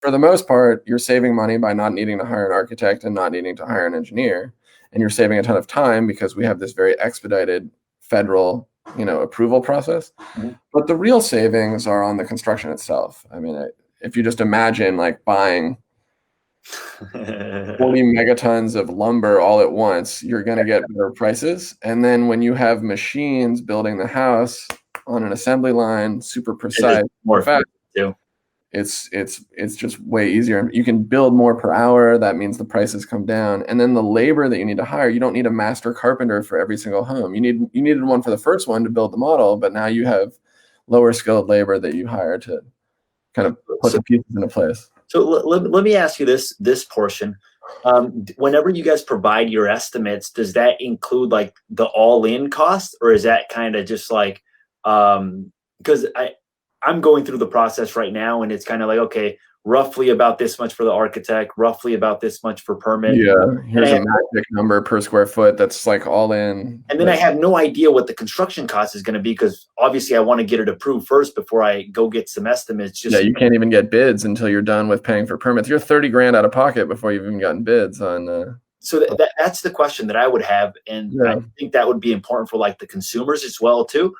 for the most part, you're saving money by not needing to hire an architect and not needing to hire an engineer. And you're saving a ton of time because we have this very expedited federal, approval process. Mhm. But the real savings are on the construction itself. I mean, if you just imagine like buying 40 megatons of lumber all at once, you're going to get better prices. And then when you have machines building the house on an assembly line, super precise, more fast, too. it's just way easier. You can build more per hour. That means the prices come down. And then the labor that you need to hire, you don't need a master carpenter for every single home. You needed one for the first one to build the model, but now you have lower skilled labor that you hire to kind of put the pieces into place. So let me ask you this portion. Whenever you guys provide your estimates, does that include like the all-in cost, or is that kind of just like, because I'm going through the process right now, and it's kind of like, okay, roughly about this much for the architect, roughly about this much for permit. Yeah, here's a magic number per square foot that's like all in. And then I have no idea what the construction cost is going to be, because obviously I want to get it approved first before I go get some estimates. Yeah, you can't even get bids until you're done with paying for permits. You're 30 grand out of pocket before you've even gotten bids on. So that's the question that I would have, and I think that would be important for like the consumers as well too.